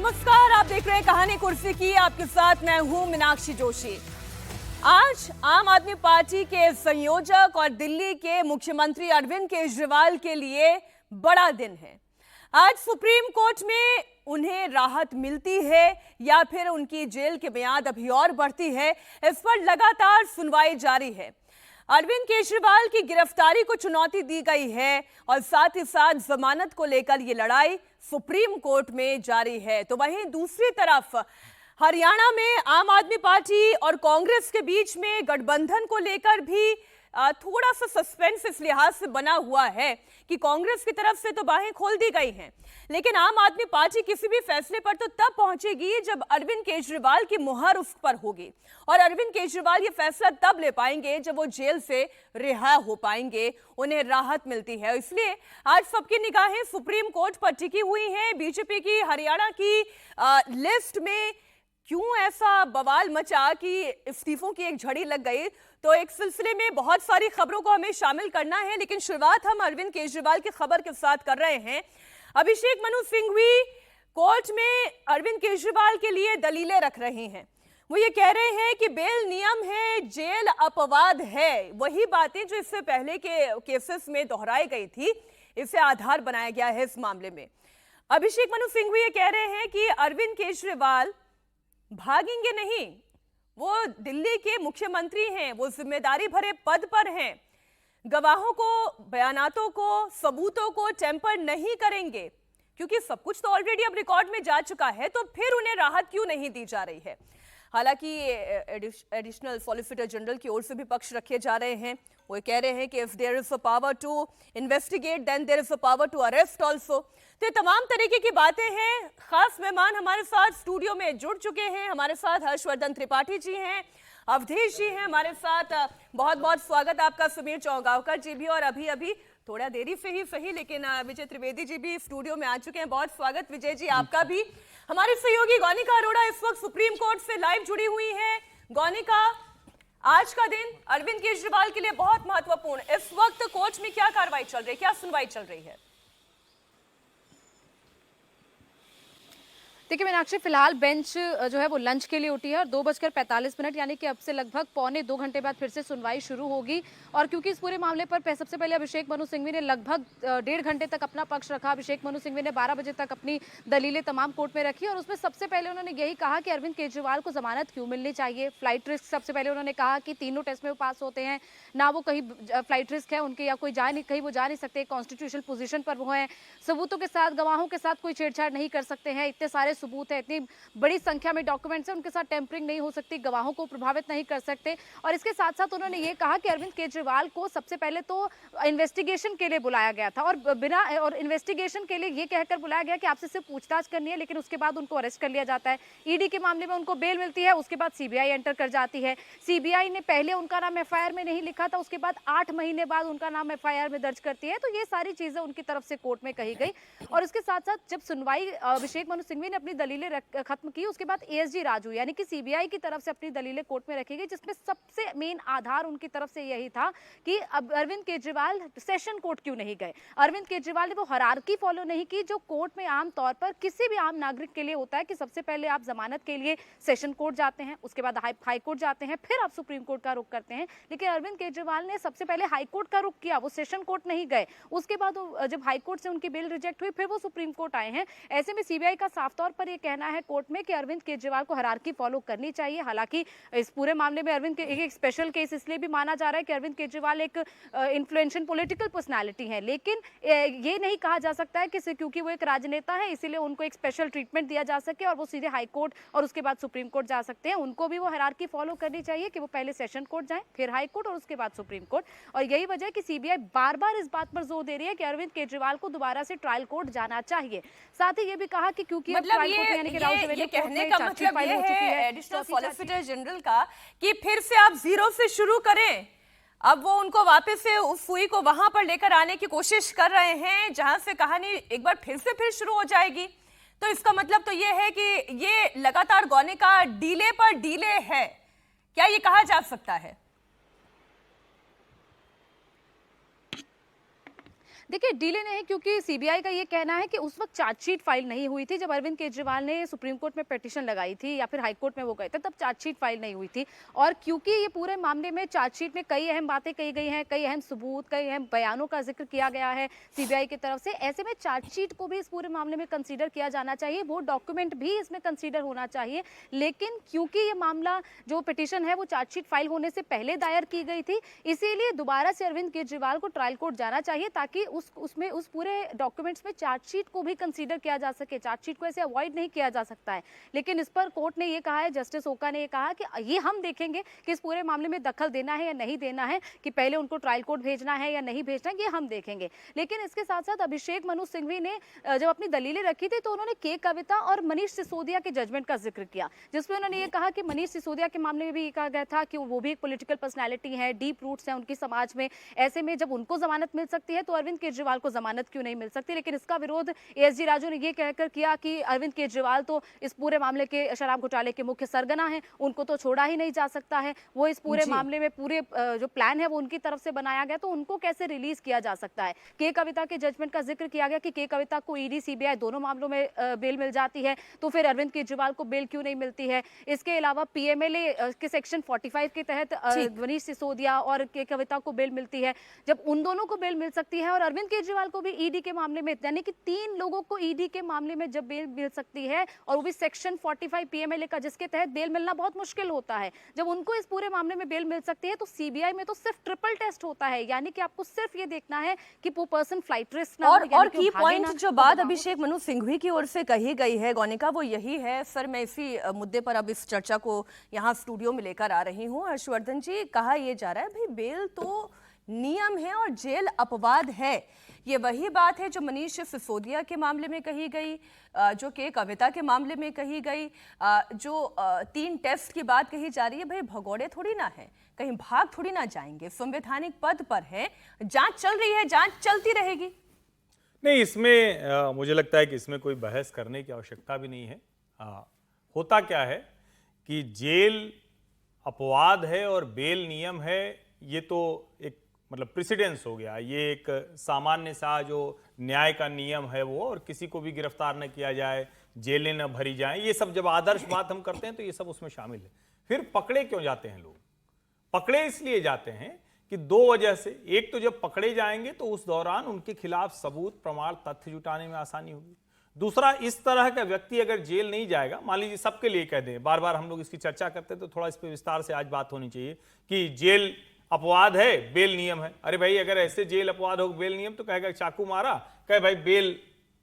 नमस्कार, आप देख रहे हैं कहानी कुर्सी की। आपके साथ मैं हूं मीनाक्षी जोशी। आज आम आदमी पार्टी के संयोजक और दिल्ली के मुख्यमंत्री अरविंद केजरीवाल के लिए बड़ा दिन है। आज सुप्रीम कोर्ट में उन्हें राहत मिलती है या फिर उनकी जेल की मियाद अभी और बढ़ती है, इस पर लगातार सुनवाई जारी है। अरविंद केजरीवाल की गिरफ्तारी को चुनौती दी गई है और साथ ही साथ जमानत को लेकर यह लड़ाई सुप्रीम कोर्ट में जारी है। तो वहीं दूसरी तरफ हरियाणा में आम आदमी पार्टी और कांग्रेस के बीच में गठबंधन को लेकर भी थोड़ा सा सस्पेंस इस लिहाज से बना हुआ है कि कांग्रेस की तरफ से तो बाहें खोल दी गई हैं, लेकिन आम आदमी पार्टी किसी भी फैसले पर तो तब पहुंचेगी जब अरविंद केजरीवाल की मुहर उस पर होगी। और अरविंद केजरीवाल ये फैसला तब ले पाएंगे जब वो जेल से रिहा हो पाएंगे, उन्हें राहत मिलती है। इसलिए आज सबकी निगाहें सुप्रीम कोर्ट पर टिकी हुई हैं। बीजेपी की हरियाणा की लिस्ट में क्यों ऐसा बवाल मचा कि इस्तीफों की एक झड़ी लग गई, तो एक सिलसिले में बहुत सारी खबरों को हमें शामिल करना है, लेकिन शुरुआत हम अरविंद केजरीवाल की खबर के साथ कर रहे हैं। अभिषेक मनु सिंघवी कोर्ट में अरविंद केजरीवाल के लिए दलीलें रख रहे हैं। वो ये कह रहे हैं कि बेल नियम है, जेल अपवाद है। वही बातें जो इससे पहले के केसेस में दोहराई गई थी, इसे आधार बनाया गया है इस मामले में। अभिषेक मनु सिंघवी ये कह रहे हैं कि अरविंद केजरीवाल भागेंगे नहीं, वो दिल्ली के मुख्यमंत्री हैं, वो जिम्मेदारी भरे पद पर हैं, गवाहों को, बयानातों को, सबूतों को टेम्पर नहीं करेंगे, क्योंकि सब कुछ तो ऑलरेडी अब रिकॉर्ड में जा चुका है, तो फिर उन्हें राहत क्यों नहीं दी जा रही है। हालांकि एडिशनल सॉलिसिटर जनरल की ओर से भी पक्ष रखे जा रहे हैं। वो कह रहे हैं कि if there is a power to investigate then there is a power to arrest also. तो ये तमाम तरीके की बातें हैं। खास मेहमान हमारे साथ स्टूडियो में जुड़ चुके हैं। हमारे साथ हर्षवर्धन त्रिपाठी जी हैं, अवधेश जी हैं हमारे साथ। बहुत बहुत स्वागत आपका। सुमीर चौगावकर जी भी, और अभी अभी थोड़ा देरी से ही सही, लेकिन विजय त्रिवेदी जी भी स्टूडियो में आ चुके हैं। बहुत स्वागत विजय जी आपका भी। हमारी सहयोगी गौनिका अरोड़ा इस वक्त सुप्रीम कोर्ट से लाइव जुड़ी हुई है। गौनिका, आज का दिन अरविंद केजरीवाल के लिए बहुत महत्वपूर्ण। इस वक्त कोर्ट में क्या कार्रवाई चल रही है, क्या सुनवाई चल रही है? देखिए मीनाक्षी, फिलहाल बेंच जो है वो लंच के लिए उठी है और 2:45 यानी कि अब से लगभग पौने 2 घंटे बाद फिर से सुनवाई शुरू होगी। और क्योंकि इस पूरे मामले पर सबसे पहले अभिषेक मनु सिंघवी ने लगभग 1.5 घंटे तक अपना पक्ष रखा। अभिषेक मनु सिंघवी ने 12 बजे तक अपनी दलीलें तमाम कोर्ट में रखी और उसमें सबसे पहले उन्होंने यही कहा कि अरविंद केजरीवाल को जमानत क्यों मिलनी चाहिए। फ्लाइट रिस्क सबसे पहले उन्होंने कहा कि तीनों टेस्ट में वो पास होते हैं, ना वो कहीं फ्लाइट रिस्क है उनके, या कोई कहीं वो जा नहीं सकते, कॉन्स्टिट्यूशनल पोजीशन पर वो हैं, सबूतों के साथ, गवाहों के साथ कोई छेड़छाड़ नहीं कर सकते हैं, इतने सारे सबूत है, इतनी बड़ी संख्या में डॉक्यूमेंट्स हैं, उनके साथ टेम्परिंग नहीं हो सकती, गवाहों को प्रभावित नहीं कर सकते। और इसके साथ साथ उन्होंने ये कहा कि अरविंद केजरीवाल को सबसे पहले तो इन्वेस्टिगेशन के लिए बुलाया गया था और इन्वेस्टिगेशन के लिए ये कहकर बुलाया गया कि आपसे सिर्फ पूछताछ करनी है, लेकिन उसके बाद उनको अरेस्ट कर लिया जाता है। ईडी के मामले में उनको बेल मिलती है, उसके बाद सीबीआई एंटर कर जाती है। सीबीआई ने पहले उनका नाम एफआईआर में नहीं लिखा था, उसके बाद 8 महीने बाद उनका नाम एफआईआर में दर्ज करती है। तो ये सारी चीजें उनकी तरफ से कोर्ट में कही गई। और इसके साथ साथ जब सुनवाई अभिषेक मनु सिंघवी ने अपनी दलीलें खत्म की, उसके बाद एएसजी राजू यानी कि सीबीआई की तरफ से अपनी दलीलें कोर्ट में रखी गई, जिसमें सबसे मेन आधार उनकी तरफ से यही था कि अब अरविंद केजरीवाल सेशन कोर्ट क्यों नहीं गए। अरविंद केजरीवाल ने वो हायरार्की फॉलो नहीं की जो कोर्ट में आम तौर पर किसी भी आम नागरिक के लिए होता है कि सबसे पहले आप जमानत के लिए सेशन कोर्ट जाते हैं, उसके बाद हाई कोर्ट जाते हैं, फिर आप सुप्रीम कोर्ट का रुख करते हैं। लेकिन अरविंद केजरीवाल ने सबसे पहले हाई कोर्ट का रुख किया, वो सेशन कोर्ट नहीं गए। उसके बाद जब हाई कोर्ट से उनकी बेल रिजेक्ट हुई, फिर वो सुप्रीम कोर्ट आए हैं। ऐसे में सीबीआई का साफ तौर पर यह कहना है कोर्ट में कि अरविंद केजरीवाल को हायरार्की फॉलो करनी चाहिए। हालांकि इस पूरे मामले में अरविंद के एक स्पेशल केस इसलिए भी माना जा रहा है कि अरविंद केजरीवाल एक इन्फ्लुएंशियल पॉलिटिकल पर्सनालिटी है, लेकिन ये नहीं कहा जा सकता है कि क्योंकि वो एक राजनेता है इसीलिए उनको एक स्पेशल ट्रीटमेंट दिया जा सके और वो सीधे हाई कोर्ट और उसके बाद सुप्रीम कोर्ट जा सकते हैं। उनको भी वो हायरार्की फॉलो करनी चाहिए कि वो पहले सेशन कोर्ट जाएं, फिर हाई कोर्ट और उसके बाद सुप्रीम कोर्ट। और यही वजह है कि सीबीआई बार बार इस बात पर जोर दे रही है कि अरविंद केजरीवाल को दोबारा से ट्रायल कोर्ट जाना चाहिए। साथ ही ये भी कहा कि क्योंकि मतलब ये कहने का मतलब ये है एडिशनल सॉलिसिटर जनरल का कि फिर से आप जीरो से शुरू करें। अब वो उनको वापस से उस सुई को वहां पर लेकर आने की कोशिश कर रहे हैं जहां से कहानी एक बार फिर शुरू हो जाएगी। तो इसका मतलब तो ये है कि ये लगातार गौने का डीले पर डीले है, क्या ये कहा जा सकता है? देखिए डिले नहीं, क्योंकि सीबीआई का ये कहना है कि उस वक्त चार्जशीट फाइल नहीं हुई थी जब अरविंद केजरीवाल ने सुप्रीम कोर्ट में पिटीशन लगाई थी या फिर हाई कोर्ट में वो गए थे, तब चार्जशीट फाइल नहीं हुई थी। और क्योंकि ये पूरे मामले में चार्जशीट में कई अहम बातें कही गई हैं, कई अहम सबूत, कई अहम बयानों का जिक्र किया गया है सीबीआई की तरफ से, ऐसे में चार्जशीट को भी इस पूरे मामले में कंसीडर किया जाना चाहिए, वो डॉक्यूमेंट भी इसमें कंसीडर होना चाहिए। लेकिन क्योंकि ये मामला जो पिटीशन है वो चार्जशीट फाइल होने से पहले दायर की गई थी, इसीलिए दोबारा से अरविंद केजरीवाल को ट्रायल कोर्ट जाना चाहिए ताकि उसमें उस पूरे डॉक्यूमेंट्स में चार्जशीट को भी कंसीडर किया जा सके। चार्जशीट को ऐसे अवॉइड नहीं किया जा सकता है। लेकिन इस पर कोर्ट ने ये कहा है, जस्टिस ओका ने ये कहा कि ये हम देखेंगे कि इस पूरे मामले में दखल देना है या नहीं देना है, कि पहले उनको ट्रायल कोर्ट भेजना है या नहीं भेजना है, ये हम देखेंगे। लेकिन इसके साथ साथ अभिषेक मनु सिंघवी ने जब अपनी दलीलें रखी थी तो उन्होंने के कविता और मनीष सिसोदिया के जजमेंट का जिक्र किया, जिसमें उन्होंने ये कहा कि मनीष सिसोदिया के मामले में भी कहा गया था कि वो भी एक पॉलिटिकल पर्सनैलिटी है, डीप रूट्स हैं उनकी समाज में, ऐसे में जब उनको जमानत मिल सकती है तो अरविंद केजरीवाल को जमानत क्यों नहीं मिल सकती। लेकिन इसका विरोध एएसजी राजू ने ये कहकर किया कि अरविंद केजरीवाल तो इस पूरे मामले के शराब घोटाले के मुख्य सरगना हैं, उनको तो छोड़ा ही नहीं जा सकता है, वो इस पूरे मामले में पूरे जो प्लान है वो उनकी तरफ से बनाया गया, तो उनको कैसे रिलीज किया जा सकता है। के कविता के जजमेंट का जिक्र किया गया कि के कविता को ईडी सीबीआई दोनों मामलों में बेल मिल जाती है, तो फिर अरविंद केजरीवाल को बेल क्यों नहीं मिलती है। इसके अलावा पीएमएलए के सेक्शन 45 के तहत मनीष सिसोदिया और के कविता को बेल मिलती है, जब उन दोनों को बेल मिल सकती है और अरविंद केजरीवाल को भी ईडी के मामले में, यानी कि 3 लोगों को ईडी के मामले में जब बेल मिल सकती है और वो भी सेक्शन 45 पीएमएलए का, जिसके तहत बेल मिलना बहुत मुश्किल होता है, जब उनको इस पूरे मामले में बेल मिल सकती है, तो सीबीआई में तो सिर्फ ट्रिपल टेस्ट होता है, यानी कि आपको सिर्फ ये देखना है कि वो पर्सन फ्लाइट रिस्क ना हो, और की पॉइंट जो बात अभिषेक मनु सिंघवी की ओर से कही गई है गौनिका, वो यही है। सर मैं इसी मुद्दे पर अब इस चर्चा को यहाँ स्टूडियो में लेकर आ रही हूँ। हर्षवर्धन जी, कहा यह जा रहा है भाई बेल तो नियम है और जेल अपवाद है। ये वही बात है जो मनीष सिसोदिया के मामले में कही गई, जो के कविता के मामले में कही गई, जो 3 टेस्ट की बात कही जा रही है। भाई भगोड़े थोड़ी ना है, कहीं भाग थोड़ी ना जाएंगे, संवैधानिक पद पर है, जांच चल रही है, जांच चलती रहेगी। नहीं, इसमें मुझे लगता है कि इसमें कोई बहस करने की आवश्यकता भी नहीं है। होता क्या है कि जेल अपवाद है और बेल नियम है, ये तो एक मतलब प्रेसिडेंस हो गया, ये एक सामान्य सा जो न्याय का नियम है वो, और किसी को भी गिरफ्तार न किया जाए, जेलें न भरी जाएं, ये सब जब आदर्श बात हम करते हैं तो ये सब उसमें शामिल है। फिर पकड़े क्यों जाते हैं लोग? पकड़े इसलिए जाते हैं कि 2 वजह से। एक तो जब पकड़े जाएंगे तो उस दौरान उनके खिलाफ सबूत, प्रमाण, तथ्य जुटाने में आसानी होगी। दूसरा, इस तरह का व्यक्ति अगर जेल नहीं जाएगा, मान लीजिए सबके लिए कह दें, बार बार हम लोग इसकी चर्चा करते हैं तो थोड़ा इस पर विस्तार से आज बात होनी चाहिए कि जेल अपवाद है, बेल नियम है। अरे भाई, अगर ऐसे जेल अपवाद हो बेल नियम, तो कहेगा चाकू मारा, कहे भाई बेल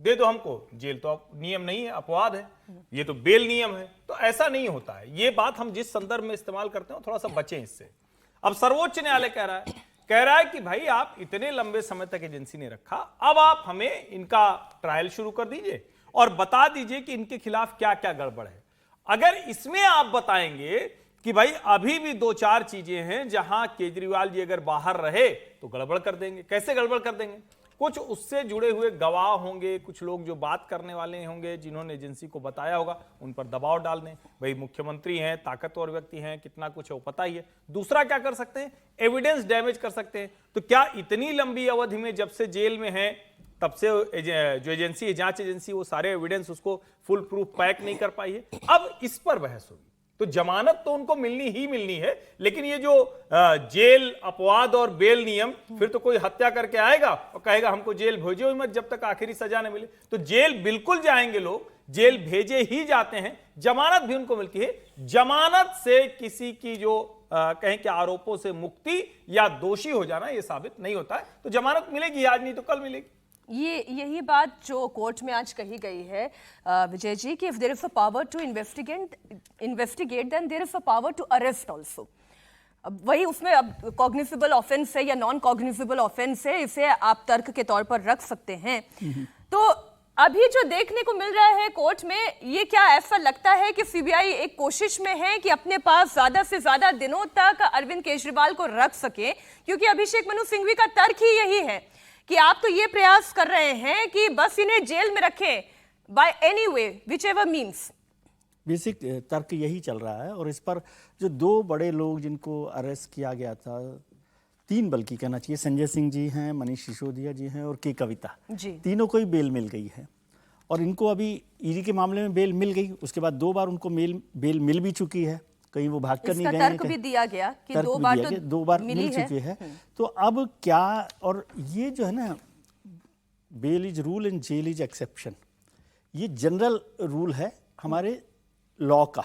दे दो हमको, जेल तो नियम नहीं है, अपवाद है, ये तो बेल नियम है। तो ऐसा नहीं होता है। ये बात हम जिस संदर्भ में इस्तेमाल करते हैं थोड़ा सा बचें इससे। अब सर्वोच्च न्यायालय कह रहा है कि भाई आप इतने लंबे समय तक एजेंसी ने रखा, अब आप हमें इनका ट्रायल शुरू कर दीजिए और बता दीजिए कि इनके खिलाफ क्या क्या गड़बड़ है। अगर इसमें आप बताएंगे कि भाई अभी भी 2-4 चीजें हैं जहां केजरीवाल जी अगर बाहर रहे तो गड़बड़ कर देंगे। कैसे गड़बड़ कर देंगे? कुछ उससे जुड़े हुए गवाह होंगे, कुछ लोग जो बात करने वाले होंगे, जिन्होंने एजेंसी को बताया होगा, उन पर दबाव डाल दें। भाई मुख्यमंत्री हैं, ताकतवर व्यक्ति हैं, कितना कुछ है वो पता ही है। दूसरा क्या कर सकते हैं? एविडेंस डैमेज कर सकते हैं। तो क्या इतनी लंबी अवधि में जब से जेल में है तब से जो एजेंसी है, जांच एजेंसी, वो सारे एविडेंस उसको फुल प्रूफ पैक नहीं कर पाई है? अब इस पर बहस होगी। तो जमानत तो उनको मिलनी ही मिलनी है, लेकिन ये जो जेल अपवाद और बेल नियम, फिर तो कोई हत्या करके आएगा और कहेगा हमको जेल भेजो ही मत जब तक आखिरी सजा न मिले। तो जेल बिल्कुल जाएंगे लोग, जेल भेजे ही जाते हैं। जमानत भी उनको मिलती है। जमानत से किसी की जो कहें कि आरोपों से मुक्ति या दोषी हो जाना ये साबित नहीं होता है। तो जमानत मिलेगी आज, नहीं तो कल मिलेगी। यही बात जो कोर्ट में आज कही गई है विजय जी, कि if there is a power to investigate then there is a power to arrest also. अब वही उसमें अब कॉग्निजेबल ऑफेंस है या नॉन कॉग्निजेबल ऑफेंस है, इसे आप तर्क के तौर पर रख सकते हैं। तो अभी जो देखने को मिल रहा है कोर्ट में, ये क्या ऐसा लगता है कि सीबीआई एक कोशिश में है कि अपने पास ज्यादा से ज्यादा दिनों तक अरविंद केजरीवाल को रख सके? क्योंकि अभिषेक मनु सिंघवी का तर्क ही यही है कि आप तो ये प्रयास कर रहे हैं कि बस इन्हें जेल में रखें by any way, which ever means. Basic तर्क यही चल रहा है। और इस पर जो 2 बड़े लोग जिनको अरेस्ट किया गया था, तीन बल्कि कहना चाहिए, संजय सिंह जी हैं, मनीष सिसोदिया जी हैं और के कविता, जी। तीनों को ही बेल मिल गई है। और इनको अभी ईडी के मामले में बेल मिल गई, उसके बाद 2 बार उनको बेल मिल भी चुकी है, कहीं वो भाग कर नहीं गए हैं। तर्क भी दिया गया कि तर्क 2 भी बार दिया तो गया, 2 बार मिल चुकी है। तो अब क्या, और ये जो है ना, bail is rule and jail is exception, ये जनरल रूल है हमारे लॉ का,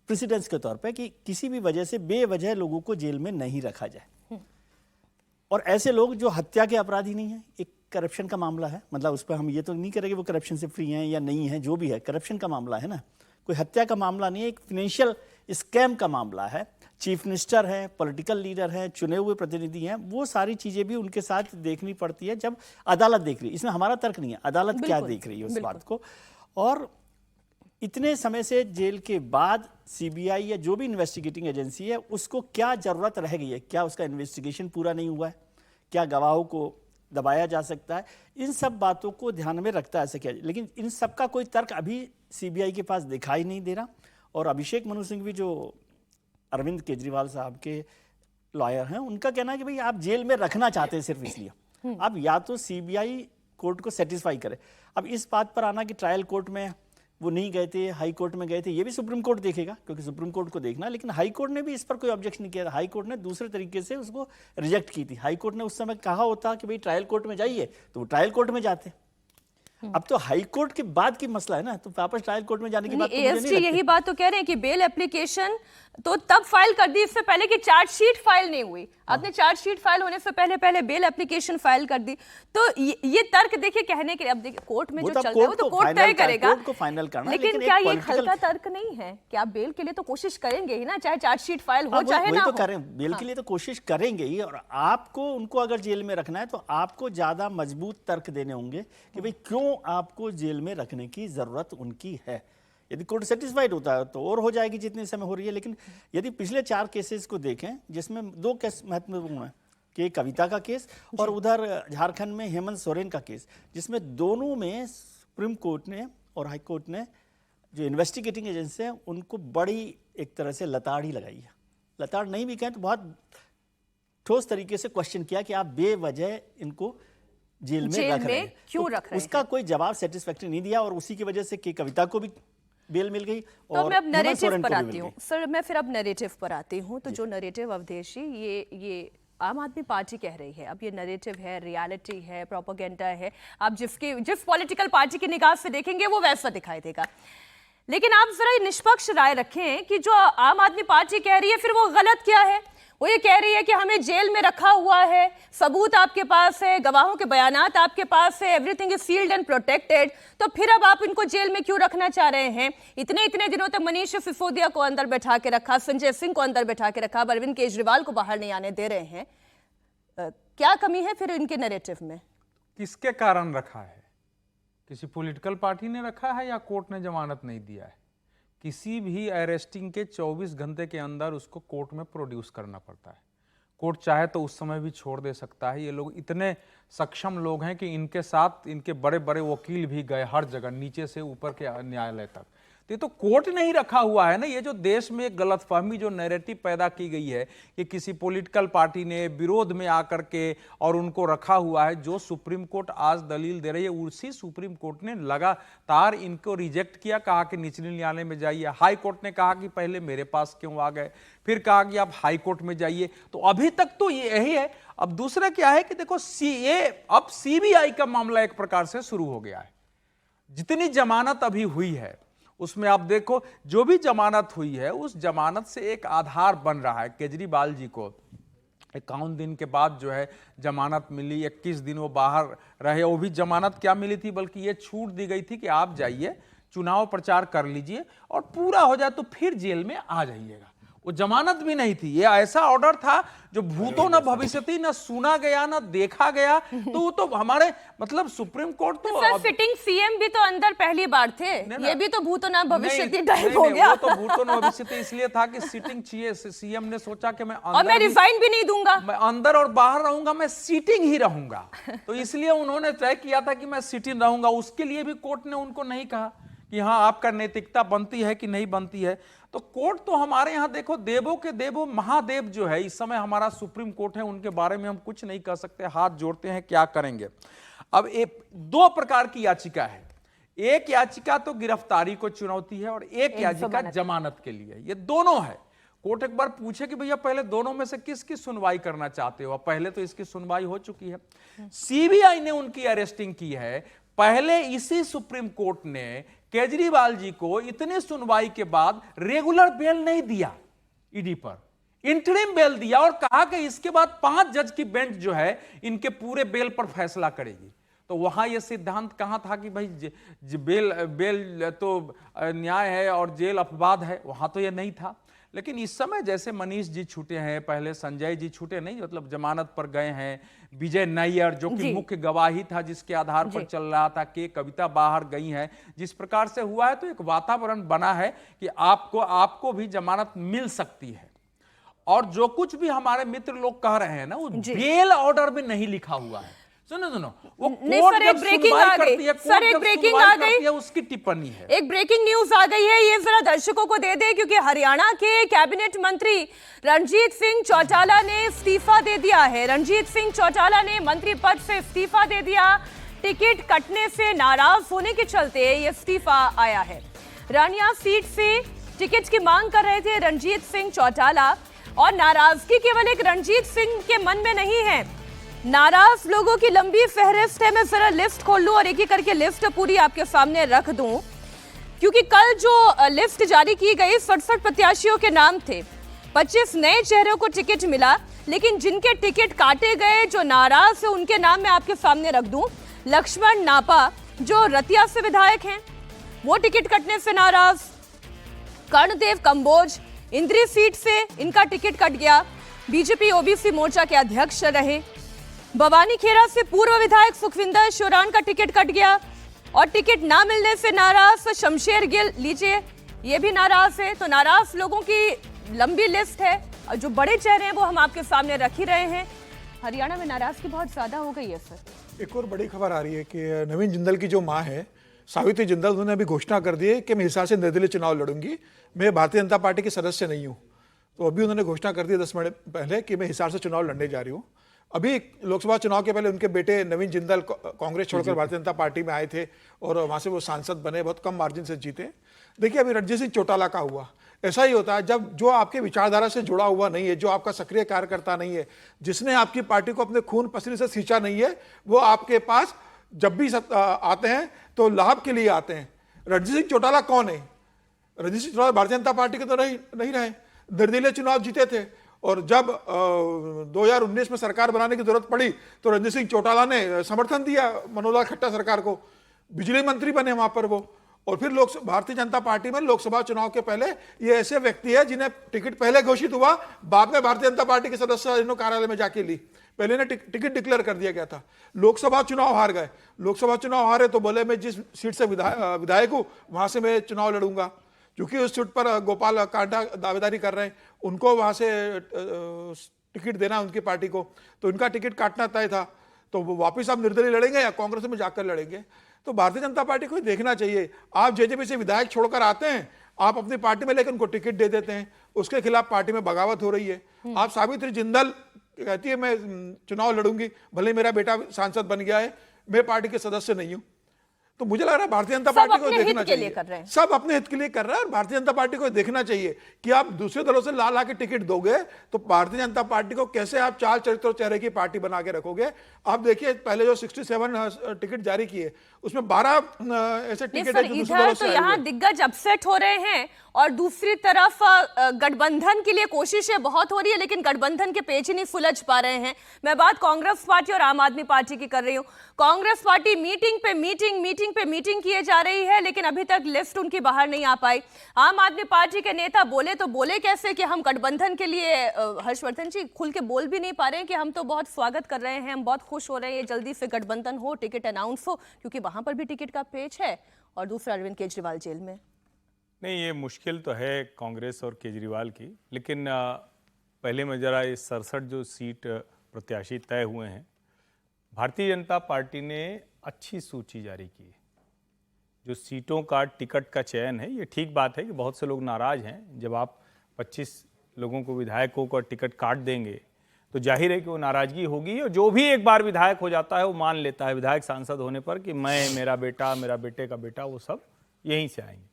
प्रेसिडेंस के तौर पे, कि किसी भी वजह से बेवजह लोगों को जेल में नहीं रखा जाए। और ऐसे लोग जो हत्या के अपराधी नहीं है, एक करप्शन का मामला है, मतलब उस पर हम ये तो नहीं करेंगे वो करप्शन से फ्री हैं या नहीं है, जो भी है करप्शन का मामला है ना, कोई हत्या का मामला नहीं है, एक फाइनेंशियल स्कैम का मामला है। चीफ मिनिस्टर है, पॉलिटिकल लीडर है, चुने हुए प्रतिनिधि हैं, वो सारी चीजें भी उनके साथ देखनी पड़ती है जब अदालत देख रही है। इसमें हमारा तर्क नहीं है, अदालत क्या देख रही है उस बात को। और इतने समय से जेल के बाद सीबीआई या जो भी इन्वेस्टिगेटिंग एजेंसी है उसको क्या जरूरत रह गई है, क्या उसका इन्वेस्टिगेशन पूरा नहीं हुआ है, क्या गवाहों को दबाया जा सकता है, इन सब बातों को ध्यान में रखता है ऐसे किया। लेकिन इन सब का कोई तर्क अभी सीबीआई के पास दिखाई नहीं दे रहा। और अभिषेक मनु सिंघवी जो अरविंद केजरीवाल साहब के लॉयर हैं, उनका कहना है कि भाई आप जेल में रखना चाहते हैं सिर्फ इसलिए, अब या तो सीबीआई कोर्ट को सेटिस्फाई करे। अब इस बात पर आना कि ट्रायल कोर्ट में वो नहीं गए थे, हाई कोर्ट में गए थे, ये भी सुप्रीम कोर्ट देखेगा, क्योंकि सुप्रीम कोर्ट को देखना। लेकिन हाई कोर्ट ने भी इस पर कोई ऑब्जेक्शन नहीं किया, हाई कोर्ट ने दूसरे तरीके से उसको रिजेक्ट की थी। हाई कोर्ट ने उस समय कहा होता कि भाई ट्रायल कोर्ट में जाइए, तो वो ट्रायल कोर्ट में जाते। अब तो हाई कोर्ट के बाद की मसला है ना, तो वापस ट्रायल कोर्ट में जाने की बात तो मुझे नहीं एएसटी लगती। यही बात तो कह रहे हैं कि बेल एप्लीकेशन तो तब फाइल कर दी, इससे पहले कि चार्जशीट फाइल नहीं हुई। आपने चार्जशीट फाइल होने से पहले बेल एप्लीकेशन फाइल कर दी। तो ये तर्क देखिए कहने के लिए, अब देखिए कोर्ट में जो चल रहा है वो तो कोर्ट तय करेगा, कोर्ट को फाइनल करना। लेकिन क्या ये हल्का तर्क नहीं है कि आप बेल के लिए तो कोशिश करेंगे ही ना, चाहे चार्जशीट फाइल हो चाहे ना तो हो। करें, बेल के लिए तो कोशिश करेंगे ही। और आपको उनको अगर जेल में रखना है तो आपको ज्यादा मजबूत तर्क देने होंगे कि भाई क्यों आपको जेल में रखने की जरूरत उनकी है। यदि कोर्ट सेटिस्फाइड होता है तो और हो जाएगी जितने समय हो रही है। लेकिन यदि पिछले 4 केसेस को देखें, जिसमें 2 केस महत्वपूर्ण है, कि कविता का केस और उधर झारखंड में हेमंत सोरेन का केस, जिसमें दोनों में सुप्रीम कोर्ट ने और हाई कोर्ट ने जो इन्वेस्टिगेटिंग एजेंसी है उनको बड़ी एक तरह से लताड़ ही लगाई है। लताड़ नहीं भी कहें तो बहुत ठोस तरीके से क्वेश्चन किया कि आप बेवजह इनको जेल में रख रहे हैं, क्यों रख रहे हैं? उसका कोई जवाब सेटिस्फैक्टरी नहीं दिया। और उसी की वजह से कि कविता को भी बेल मिल गई। तो और मैं अब हेमंत नैरेटिव सोरेन पर को भी आती मिल हूँ गई। सर, मैं फिर अब नैरेटिव पर आती हूँ। तो जो नैरेटिव अवधेशी ये आम आदमी पार्टी कह रही है, अब ये नैरेटिव है, रियलिटी है, प्रोपेगेंडा है, आप जिस पॉलिटिकल पार्टी की निगाह से देखेंगे वो वैसा दिखाई देगा। लेकिन आप जरा निष्पक्ष राय रखें कि जो आम आदमी पार्टी कह रही है फिर वो गलत क्या है। वो ये कह रही है कि हमें जेल में रखा हुआ है, सबूत आपके पास है, गवाहों के बयानात आपके पास है, everything is sealed and protected, तो फिर अब आप इनको जेल में क्यों रखना चाह रहे हैं। इतने दिनों तक मनीष सिसोदिया को अंदर बैठा के रखा, संजय सिंह को अंदर बैठा के रखा, अरविंद केजरीवाल को बाहर नहीं आने दे रहे हैं। क्या कमी है फिर इनके नैरेटिव में? किसके कारण रखा है? किसी पॉलिटिकल पार्टी ने रखा है या कोर्ट ने जमानत नहीं दिया है? किसी भी अरेस्टिंग के 24 घंटे के अंदर उसको कोर्ट में प्रोड्यूस करना पड़ता है। कोर्ट चाहे तो उस समय भी छोड़ दे सकता है। ये लोग इतने सक्षम लोग हैं कि इनके साथ इनके बड़े बड़े वकील भी गए हर जगह, नीचे से ऊपर के न्यायालय तक। ये तो कोर्ट नहीं रखा हुआ है ना। ये जो देश में एक गलतफहमी जो नैरेटिव पैदा की गई है कि किसी पॉलिटिकल पार्टी ने विरोध में आकर के और उनको रखा हुआ है, जो सुप्रीम कोर्ट आज दलील दे रही है उसी सुप्रीम कोर्ट ने लगातार इनको रिजेक्ट किया, कहा कि निचले न्यायालय में जाइए। हाई कोर्ट ने कहा कि पहले मेरे पास क्यों आ गए, फिर कहा कि आप हाई कोर्ट में जाइए। तो अभी तक तो ये यही है। अब दूसरा क्या है कि देखो अब सीबीआई का मामला एक प्रकार से शुरू हो गया है। जितनी जमानत अभी हुई है उसमें आप देखो, जो भी जमानत हुई है उस जमानत से एक आधार बन रहा है। केजरीवाल जी को 51 दिन के बाद जो है जमानत मिली, 21 दिन वो बाहर रहे। वो भी जमानत क्या मिली थी, बल्कि ये छूट दी गई थी कि आप जाइए चुनाव प्रचार कर लीजिए और पूरा हो जाए तो फिर जेल में आ जाइएगा। वो जमानत भी नहीं थी, ये ऐसा ऑर्डर था जो भूतो न भविष्यति, न सुना गया न देखा गया। तो वो तो हमारे मतलब सुप्रीम कोर्ट तो सर सिटिंग सीएम भी तो अंदर पहली बार थे, ये भी तो भूतो न भविष्यति टाइप हो गया। वो तो भूतो न भविष्यति इसलिए था कि सिटिंग सीएम ने सोचा कि मैं और मैं रिजाइन भी नहीं दूंगा, मैं अंदर और बाहर रहूंगा, मैं सीटिंग ही रहूंगा। तो इसलिए उन्होंने तय किया था कि मैं सिटिंग रहूंगा। उसके लिए भी कोर्ट ने उनको नहीं कहा कि हाँ आपका नैतिकता बनती है कि नहीं बनती है। तो कोर्ट तो हमारे यहाँ देखो देवों के देवों महादेव जो है इस समय हमारा सुप्रीम कोर्ट है, उनके बारे में हम कुछ नहीं कर सकते, हाथ जोड़ते हैं क्या करेंगे। अब एक दो प्रकार की याचिका है, एक याचिका तो गिरफ्तारी को चुनौती है और एक याचिका जमानत के लिए, ये दोनों है। कोर्ट एक बार पूछे कि भैया पहले दोनों में से किसकी सुनवाई करना चाहते हो, पहले तो इसकी सुनवाई हो चुकी है, सीबीआई ने उनकी अरेस्टिंग की है। पहले इसी सुप्रीम कोर्ट ने केजरीवाल जी को इतनी सुनवाई के बाद रेगुलर बेल नहीं दिया, ईडी पर इंटरिम बेल दिया और कहा कि इसके बाद 5 जज की बेंच जो है इनके पूरे बेल पर फैसला करेगी। तो वहां यह सिद्धांत कहां था कि भाई बेल तो न्याय है और जेल अपवाद है, वहां तो यह नहीं था। लेकिन इस समय जैसे मनीष जी छूटे हैं, पहले संजय जी छूटे नहीं, मतलब जमानत पर गए हैं, विजय नायर जो कि मुख्य गवाही था जिसके आधार पर चल रहा था, कि कविता बाहर गई है, जिस प्रकार से हुआ है तो एक वातावरण बना है कि आपको भी जमानत मिल सकती है। और जो कुछ भी हमारे मित्र लोग कह रहे हैं ना, वो बेल ऑर्डर में नहीं लिखा हुआ है। सुनो वो कोर्ट जब सुनवाई करती है, सर एक ब्रेकिंग आ गई, उसकी टिप्पणी है, एक ब्रेकिंग न्यूज आ गई है, ये जरा दर्शकों को दे दे, क्योंकि हरियाणा के कैबिनेट मंत्री रणजीत सिंह चौटाला ने इस्तीफा दे दिया है। रणजीत सिंह चौटाला ने मंत्री पद से इस्तीफा दे दिया। टिकट कटने से नाराज होने के चलते ये इस्तीफा आया है। रानिया सीट से टिकट की मांग कर रहे थे रणजीत सिंह चौटाला, और नाराजगी केवल एक रणजीत सिंह के मन में नहीं है, नाराज लोगों की लंबी फहरिस्त है। मैं जरा लिस्ट खोल लूं और एक एक करके लिस्ट पूरी आपके सामने रख दूं, क्योंकि कल जो लिस्ट जारी की गई 67 प्रत्याशियों के नाम थे, 25 नए चेहरों को टिकट मिला, लेकिन जिनके टिकट काटे गए, जो नाराज है, उनके नाम मैं आपके सामने रख दूं। लक्ष्मण नापा जो रतिया से विधायक हैं, वो टिकट कटने से नाराज। कर्णदेव कंबोज इंद्री सीट से इनका टिकट कट गया, बीजेपी ओबीसी मोर्चा के अध्यक्ष रहे। भवानी खेड़ा से पूर्व विधायक सुखविंदर शोरान का टिकट कट गया, और टिकट ना मिलने से नाराज शमशेर गिल, लीजिए ये भी नाराज है। तो नाराज लोगों की लंबी लिस्ट है, और जो बड़े चेहरे हैं वो हम आपके सामने रख ही रहे हैं। हरियाणा में नाराजगी बहुत ज्यादा हो गई है सर। एक और बड़ी खबर आ रही है कि नवीन जिंदल की जो मां है सावित्री जिंदल, उन्होंने अभी घोषणा कर दी है कि मैं हिसार से निर्दलीय चुनाव लड़ूंगी, मैं भारतीय जनता पार्टी की सदस्य नहीं हूँ। तो अभी उन्होंने घोषणा कर दी 10 मिनट पहले कि मैं हिसार से चुनाव लड़ने जा रही हूँ। अभी लोकसभा चुनाव के पहले उनके बेटे नवीन जिंदल कांग्रेस छोड़कर भारतीय जनता पार्टी में आए थे और वहां से वो सांसद बने, बहुत कम मार्जिन से जीते। देखिए अभी रणजीत सिंह चौटाला का हुआ, ऐसा ही होता है जब जो आपके विचारधारा से जुड़ा हुआ नहीं है, जो आपका सक्रिय कार्यकर्ता नहीं है, जिसने आपकी पार्टी को अपने खून पसीने से सींचा नहीं है, वो आपके पास जब भी आते हैं तो लाभ के लिए आते हैं। रणजीत सिंह चौटाला कौन है? रणजीत सिंह चौटाला भारतीय जनता पार्टी के तो नहीं रहे, निर्दलीय चुनाव जीते थे, और जब 2019 में सरकार बनाने की जरूरत पड़ी तो रणजीत सिंह चौटाला ने समर्थन दिया मनोहर लाल खट्टर सरकार को, बिजली मंत्री बने वहां पर वो। और फिर भारतीय जनता पार्टी में लोकसभा चुनाव के पहले ये ऐसे व्यक्ति है जिन्हें टिकट पहले घोषित हुआ, बाद में भारतीय जनता पार्टी के सदस्य कार्यालय में जाके ली, पहले ने टिकट डिक्लेयर कर दिया गया था। लोकसभा चुनाव हार गए, लोकसभा चुनाव हारे तो बोले मैं जिस सीट से विधायक हूं वहां से मैं चुनाव लड़ूंगा, क्योंकि उस सीट पर गोपाल कांडा दावेदारी कर रहे हैं, उनको वहां से टिकट देना उनकी पार्टी को, तो उनका टिकट काटना तय था। तो वो वापिस आप निर्दलीय लड़ेंगे या कांग्रेस में जाकर लड़ेंगे? तो भारतीय जनता पार्टी को देखना चाहिए, आप जेजेपी से विधायक छोड़कर आते हैं, आप अपनी पार्टी में लेकर उनको टिकट दे देते हैं, उसके खिलाफ पार्टी में बगावत हो रही है। आप सावित्री जिंदल कहती है मैं चुनाव लड़ूंगी, भले मेरा बेटा सांसद बन गया है, मैं पार्टी के सदस्य नहीं हूं। तो मुझे लग रहा है भारतीय जनता पार्टी को देखना चाहिए, सब अपने हित के लिए कर रहा है, और भारतीय जनता पार्टी को देखना चाहिए कि आप दूसरे दलों से ला के टिकट दोगे तो भारतीय जनता पार्टी को कैसे आप चाल चरित्र चेहरे की पार्टी बना के रखोगे। आप देखिए पहले जो 67 टिकट जारी किए उसमें 12 ऐसे टिकट है जो दूसरे दलों से यहाँ दिग्गज अपसेट हो रहे हैं, और दूसरी तरफ गठबंधन के लिए कोशिशें बहुत हो रही है, लेकिन गठबंधन के पेच ही नहीं सुलझ पा रहे हैं। मैं बात कांग्रेस पार्टी और आम आदमी पार्टी की कर रही हूँ। कांग्रेस पार्टी मीटिंग पे मीटिंग किए जा रही है, लेकिन अभी तक लिस्ट उनकी बाहर नहीं आ पाई। आम आदमी पार्टी के नेता बोले तो बोले कैसे कि हम गठबंधन के लिए, हर्षवर्धन जी खुल के बोल भी नहीं पा रहे हैं कि हम तो बहुत स्वागत कर रहे हैं, हम बहुत खुश हो रहे हैं, जल्दी से गठबंधन हो, टिकट अनाउंस हो, क्योंकि वहां पर भी टिकट का पेच है, और दूसरा अरविंद केजरीवाल जेल में। नहीं, ये मुश्किल तो है कांग्रेस और केजरीवाल की, लेकिन पहले मैं जरा ये 67 जो सीट प्रत्याशी तय हुए हैं, भारतीय जनता पार्टी ने अच्छी सूची जारी की है। जो सीटों का टिकट का चयन है, ये ठीक बात है कि बहुत से लोग नाराज हैं। जब आप 25 लोगों को, विधायकों को टिकट काट देंगे तो जाहिर है कि वो नाराजगी होगी, और जो भी एक बार विधायक हो जाता है वो मान लेता है विधायक सांसद होने पर कि मैं, मेरा बेटा, मेरा बेटे का बेटा, वो सब यहीं से आएंगे।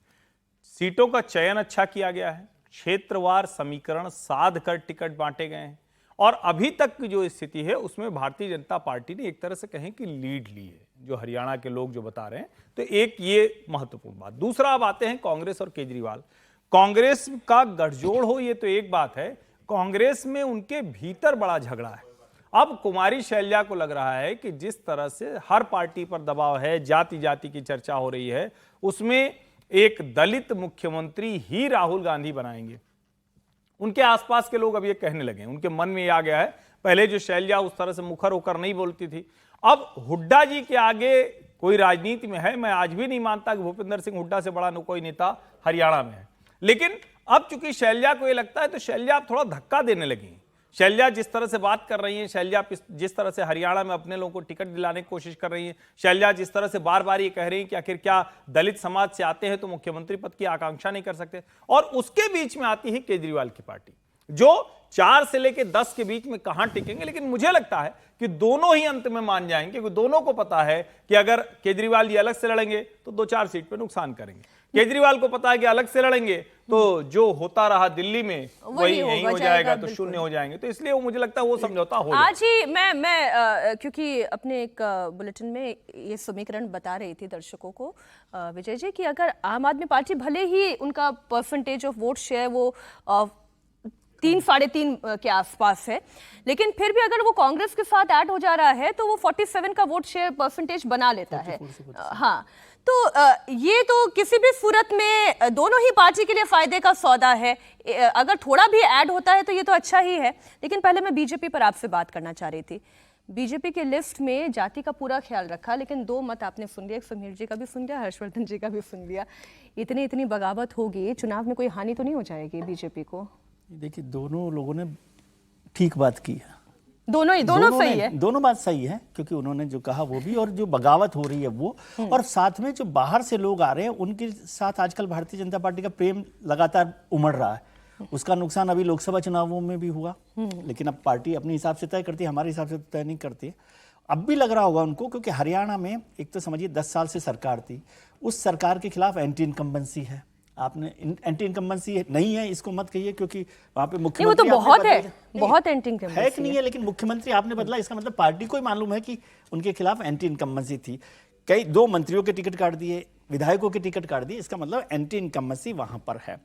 सीटों का चयन अच्छा किया गया है, क्षेत्रवार समीकरण साध कर टिकट बांटे गए हैं, और अभी तक की जो स्थिति है उसमें भारतीय जनता पार्टी ने एक तरह से कहें कि लीड ली है, जो हरियाणा के लोग जो बता रहे हैं। तो एक ये महत्वपूर्ण बात। दूसरा, अब आते हैं कांग्रेस और केजरीवाल। कांग्रेस का गठजोड़ हो ये तो एक बात है, कांग्रेस में उनके भीतर बड़ा झगड़ा है। अब कुमारी शैलजा को लग रहा है कि जिस तरह से हर पार्टी पर दबाव है, जाति जाति की चर्चा हो रही है, उसमें एक दलित मुख्यमंत्री ही राहुल गांधी बनाएंगे। उनके आसपास के लोग अब ये कहने लगे, उनके मन में ये आ गया है। पहले जो शैलजा उस तरह से मुखर होकर नहीं बोलती थी, अब हुड्डा जी के आगे कोई राजनीति में है, मैं आज भी नहीं मानता कि भूपेंद्र सिंह हुड्डा से बड़ा कोई नेता हरियाणा में है। लेकिन अब चूंकि शैलजा को ये लगता है, तो शैलजा अब थोड़ा धक्का देने लगी। शैलजा जिस तरह से बात कर रही हैं, शैलजा जिस तरह से हरियाणा में अपने लोगों को टिकट दिलाने की कोशिश कर रही हैं, शैलजा जिस तरह से बार बार ये कह रही हैं कि आखिर क्या दलित समाज से आते हैं तो मुख्यमंत्री पद की आकांक्षा नहीं कर सकते, और उसके बीच में आती है केजरीवाल की पार्टी, जो 4 से लेकर 10 के बीच में कहां टिकेंगे। लेकिन मुझे लगता है कि दोनों ही अंत में मान जाएंगे, क्योंकि दोनों को पता है कि अगर केजरीवाल जी अलग से लड़ेंगे तो 2-4 सीट पे नुकसान करेंगे। केजरीवाल को पता है कि अलग से लड़ेंगे तो जो होता रहा दिल्ली में वही यहीं हो जाएगा, तो शून्य हो जाएंगे। तो इसलिए वो, मुझे लगता है वो समझौता हो आज ही मैं क्योंकि अपने एक बुलेटिन में ये समीकरण बता रही थी दर्शकों को, विजय जी, कि अगर आम आदमी पार्टी भले ही उनका परसेंटेज ऑफ वोट शेयर वो 3-3.5 के आसपास है, लेकिन फिर भी अगर वो कांग्रेस के साथ ऐड हो जा रहा है तो वो 47 का वोट शेयर परसेंटेज बना लेता है। हाँ, तो ये तो किसी भी सूरत में दोनों ही पार्टी के लिए फायदे का सौदा है। अगर थोड़ा भी ऐड होता है तो ये तो अच्छा ही है। लेकिन पहले मैं बीजेपी पर आपसे बात करना चाह रही थी। बीजेपी के लिस्ट में जाति का पूरा ख्याल रखा, लेकिन 2 मत आपने सुन लिया, एक समीर जी का भी सुन लिया, हर्षवर्धन जी का भी सुन लिया। इतनी बगावत होगी, चुनाव में कोई हानि तो नहीं हो जाएगी बीजेपी को? देखिए, दोनों लोगों ने ठीक बात की है, दोनों सही है, दोनों बात सही है, क्योंकि उन्होंने जो कहा वो भी, और जो बगावत हो रही है वो, और साथ में जो बाहर से लोग आ रहे हैं उनके साथ आजकल भारतीय जनता पार्टी का प्रेम लगातार उमड़ रहा है। उसका नुकसान अभी लोकसभा चुनावों में भी हुआ, लेकिन अब पार्टी अपने हिसाब से तय करती है, हमारे हिसाब से तय नहीं करती। अब भी लग रहा होगा उनको, क्योंकि हरियाणा में एक तो समझिए 10 साल से सरकार थी, उस सरकार के खिलाफ एंटी इनकम्बेंसी है। आपने एंटी इनकम्बेंसी नहीं है इसको मत कहिए, क्योंकि वहां पे मुख्यमंत्री तो बहुत है, बहुत एंटी इनकम्बेंसी है कि नहीं है, लेकिन मुख्यमंत्री आपने बदला, इसका मतलब पार्टी को ही मालूम है कि उनके खिलाफ एंटी इनकम्बेंसी थी। कई 2 मंत्रियों के टिकट काट दिए, विधायकों के टिकट काट दिए, इसका मतलब एंटी इनकम्बेंसी वहां पर है।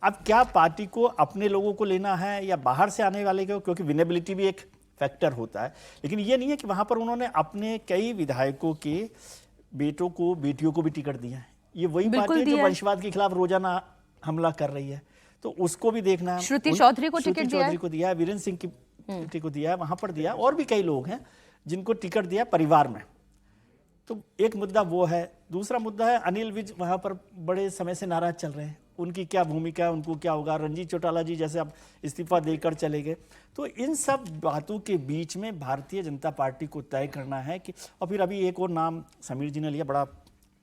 अब क्या पार्टी को अपने लोगों को लेना है या बाहर से आने वाले को, क्योंकि विनेबिलिटी भी एक फैक्टर होता है। लेकिन ये नहीं है कि वहां पर उन्होंने अपने कई विधायकों के बेटों को, बेटियों को भी टिकट दिया है। ये वही पार्टी है जो वंशवाद के खिलाफ रोजाना हमला कर रही है, तो उसको भी देखना है। श्रुति चौधरी को टिकट दिया है, वीरेंद्र सिंह की टिकट को दिया है, वहां पर दिया, और भी कई लोग हैं जिनको टिकट दिया परिवार में। तो एक मुद्दा वो है। दूसरा मुद्दा है अनिल विज वहां पर बड़े समय से नाराज चल रहे हैं, उनकी क्या भूमिका है, उनको क्या होगा। रंजीत चौटाला जी जैसे अब इस्तीफा देकर चले गए, तो इन सब बातों के बीच में भारतीय जनता पार्टी को तय करना है कि, और फिर अभी एक और नाम समीर जी ने लिया, बड़ा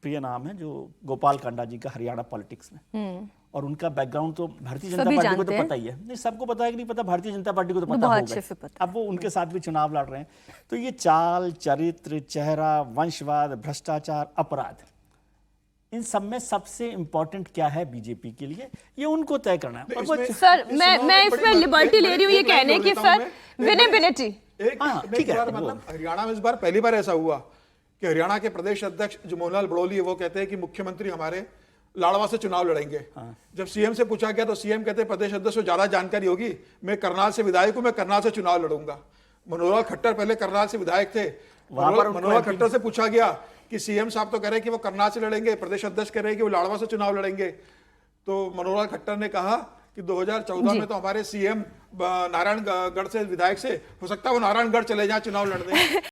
प्रिय नाम है, जो गोपाल कांडा जी का हरियाणा पॉलिटिक्स में, और उनका बैकग्राउंड तो भारतीय जनता पार्टी को तो पता ही है। नहीं, सबको पता है कि नहीं पता, भारतीय जनता पार्टी को तो पता होगा। अब वो उनके साथ भी चुनाव लड़ रहे हैं, तो ये चाल, चरित्र, चेहरा, वंशवाद, भ्रष्टाचार, अपराध, इन सब में सबसे इंपॉर्टेंट क्या है बीजेपी के लिए, ये उनको तय करना है। सर, मैं इसमें लिबर्टी ले रही हूँ ये कहने की, सर, विनेबिलिटी। ठीक है, मतलब हरियाणा में इस बार पहली बार ऐसा हुआ कि हरियाणा के प्रदेश अध्यक्ष जो मोहनलाल बड़ोली है, वो कहते हैं कि मुख्यमंत्री हमारे लाड़वा से चुनाव लड़ेंगे। जब सीएम से पूछा गया तो सीएम कहते हैं प्रदेश अध्यक्ष को ज्यादा जानकारी होगी, मैं करनाल से विधायक हूं, मैं करनाल से चुनाव लड़ूंगा। मनोहर खट्टर पहले करनाल से विधायक थे, मनोहर खट्टर से पूछा गया कि सीएम साहब तो कह रहे हैं कि वो करनाल से लड़ेंगे, प्रदेश अध्यक्ष कह रहे हैं कि वो लाड़वा से चुनाव लड़ेंगे। तो मनोहर खट्टर ने कहा कि 2014 में तो हमारे सीएम नारायणगढ़ से विधायक से, हो सकता है वो नारायणगढ़ चले जाएं चुनाव लड़ने।